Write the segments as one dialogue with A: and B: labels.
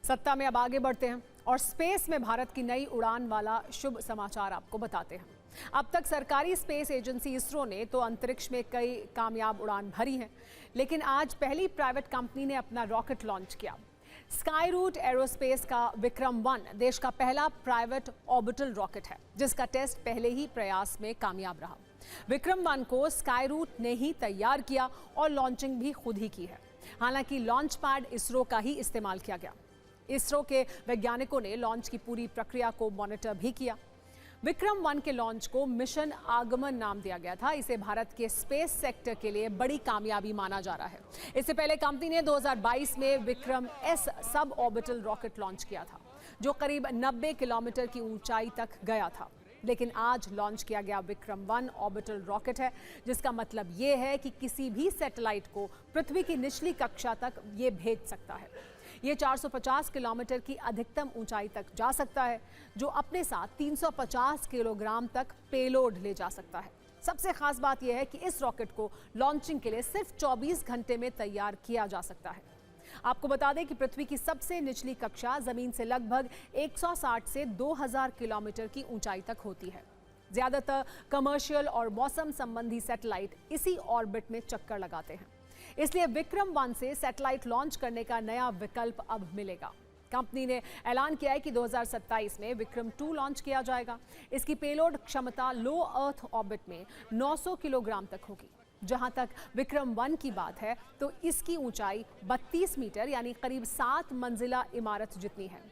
A: सत्ता में अब आगे बढ़ते हैं और स्पेस में भारत की नई उड़ान वाला शुभ समाचार आपको बताते हैं। अब तक सरकारी स्पेस एजेंसी इसरो ने तो अंतरिक्ष में कई कामयाब उड़ान भरी हैं, लेकिन आज पहली प्राइवेट कंपनी ने अपना रॉकेट लॉन्च किया। स्काई रूट एरोस्पेस का विक्रम-1 देश का पहला प्राइवेट ऑर्बिटल रॉकेट है, जिसका टेस्ट पहले ही प्रयास में कामयाब रहा। विक्रम-1 को स्काई रूट ने ही तैयार किया और लॉन्चिंग भी खुद ही की है। हालांकि लॉन्च पैड इसरो का ही इस्तेमाल किया गया। इसरो के वैज्ञानिकों ने लॉन्च की पूरी प्रक्रिया को मॉनिटर भी किया। विक्रम-1 के लॉन्च को मिशन आगमन नाम दिया गया था। इसे भारत के स्पेस सेक्टर के लिए बड़ी कामयाबी माना जा रहा है। इससे पहले कंपनी ने 2022 में विक्रम-S सब ऑर्बिटल रॉकेट लॉन्च किया था, जो करीब 90 किलोमीटर की ऊंचाई तक गया था। लेकिन आज लॉन्च किया गया विक्रम-1 ऑर्बिटल रॉकेट है, जिसका मतलब ये है कि किसी भी सैटेलाइट को पृथ्वी की निचली कक्षा तक ये भेज सकता है। ये 450 किलोमीटर की अधिकतम ऊंचाई तक जा सकता है, जो अपने साथ 350 किलोग्राम तक पेलोड ले जा सकता है। सबसे खास बात यह है कि इस रॉकेट को लॉन्चिंग के लिए सिर्फ 24 घंटे में तैयार किया जा सकता है। आपको बता दें कि पृथ्वी की सबसे निचली कक्षा जमीन से लगभग 160 से 2000 किलोमीटर की ऊंचाई तक होती है। ज्यादातर कमर्शियल और मौसम संबंधी सैटेलाइट इसी ऑर्बिट में चक्कर लगाते हैं। इसलिए विक्रम-1 से सैटेलाइट लॉन्च करने का नया विकल्प अब मिलेगा। कंपनी ने ऐलान किया है कि 2027 में विक्रम-2 लॉन्च किया जाएगा। इसकी पेलोड क्षमता लो अर्थ ऑर्बिट में 900 किलोग्राम तक होगी। जहां तक विक्रम-1 की बात है तो इसकी ऊंचाई 32 मीटर यानी करीब 7 मंजिला इमारत जितनी है।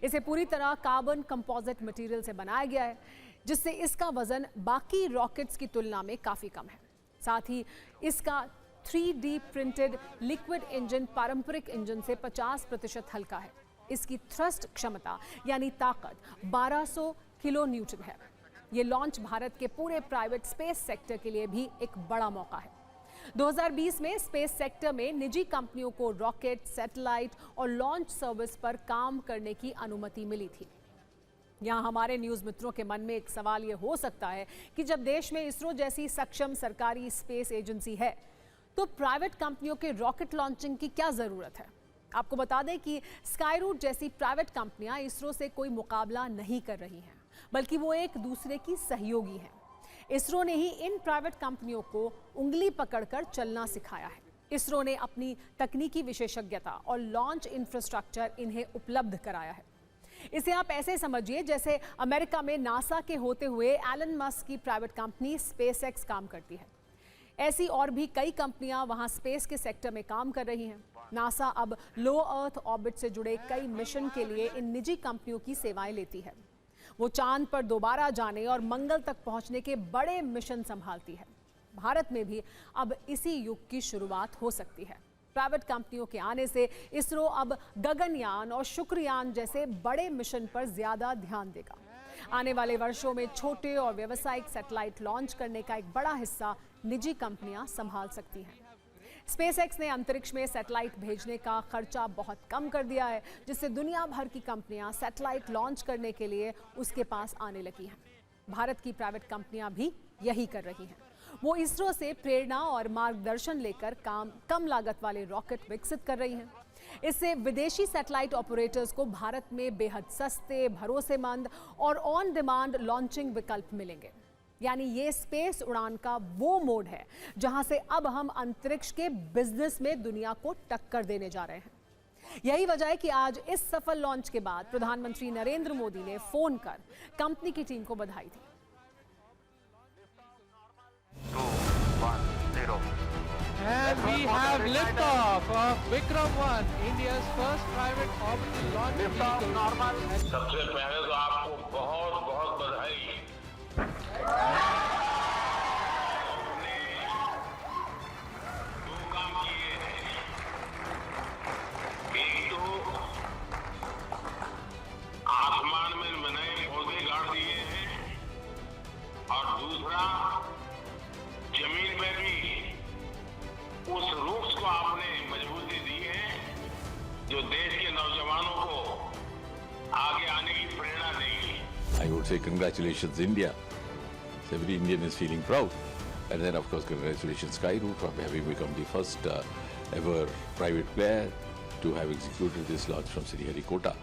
A: इसे पूरी तरह कार्बन कंपोजिट मटेरियल से बनाया गया है, जिससे इसका वजन बाकी रॉकेट्स की तुलना में काफी कम है। साथ ही इसका 3D प्रिंटेड लिक्विड इंजन पारंपरिक इंजन से 50% हल्का है। इसकी थ्रस्ट क्षमता यानी ताकत 1200 किलो न्यूटन है। ये लॉन्च भारत के पूरे प्राइवेट स्पेस सेक्टर के लिए भी एक बड़ा मौका है। 2020 में स्पेस सेक्टर में निजी कंपनियों को रॉकेट, सैटेलाइट और लॉन्च सर्विस पर काम करने की अनुमति मिली थी। यहाँ हमारे न्यूज मित्रों के मन में एक सवाल ये हो सकता है कि जब देश में इसरो जैसी सक्षम सरकारी स्पेस एजेंसी है, तो प्राइवेट कंपनियों के रॉकेट लॉन्चिंग की क्या जरूरत है। आपको बता दें कि स्काई रूट जैसी प्राइवेट कंपनियां इसरो से कोई मुकाबला नहीं कर रही हैं, बल्कि वो एक दूसरे की सहयोगी हैं। इसरो ने ही इन प्राइवेट कंपनियों को उंगली पकड़कर चलना सिखाया है। इसरो ने अपनी तकनीकी विशेषज्ञता और लॉन्च इंफ्रास्ट्रक्चर इन्हें उपलब्ध कराया है। इसे आप ऐसे समझिए जैसे अमेरिका में नासा के होते हुए एलन मस्क की प्राइवेट कंपनी स्पेसएक्स काम करती है। ऐसी और भी कई कंपनियां वहां स्पेस के सेक्टर में काम कर रही हैं। नासा अब लो अर्थ ऑर्बिट से जुड़े कई मिशन के लिए इन निजी कंपनियों की सेवाएं लेती है। वो चांद पर दोबारा जाने और मंगल तक पहुंचने के बड़े मिशन संभालती है। भारत में भी अब इसी युग की शुरुआत हो सकती है। प्राइवेट कंपनियों के आने से इसरो अब गगनयान और शुक्रयान जैसे बड़े मिशन पर ज्यादा ध्यान देगा। आने वाले वर्षों में छोटे और व्यावसायिक सैटेलाइट लॉन्च करने का एक बड़ा हिस्सा निजी कंपनियां संभाल सकती हैं। स्पेसएक्स ने अंतरिक्ष में सैटेलाइट भेजने का खर्चा बहुत कम कर दिया है, जिससे दुनिया भर की कंपनियां सैटेलाइट लॉन्च करने के लिए उसके पास आने लगी हैं। भारत की प्राइवेट कंपनियां भी यही कर रही हैं। वो इसरो से प्रेरणा और मार्गदर्शन लेकर कम लागत वाले रॉकेट विकसित कर रही हैं। इससे विदेशी सैटेलाइट ऑपरेटर्स को भारत में बेहद सस्ते, भरोसेमंद और ऑन डिमांड लॉन्चिंग विकल्प मिलेंगे। यानी ये स्पेस उड़ान का वो मोड है जहां से अब हम अंतरिक्ष के बिजनेस में दुनिया को टक्कर देने जा रहे हैं। यही वजह है कि आज इस सफल लॉन्च के बाद प्रधानमंत्री नरेंद्र मोदी ने फोन कर कंपनी की टीम को बधाई दी।
B: 2, 1, 0.
C: And we have liftoff of Vikram-1, India's first private orbital launch vehicle.
B: सबसे पहले तो आपको बहुत बहुत बधाई। आपने 2 काम किए हैं। एक तो आसमान में नए पौधे गाड़ दिए हैं और दूसरा जमीन में भी उस रूट्स को आपने मजबूती दी है जो देश के नौजवानों को आगे आने की प्रेरणा देगी।
D: I would say congratulations India. Every Indian is feeling proud. And then of course congratulations Skyroot for having become the first ever private player to have executed this launch from Sriharikota.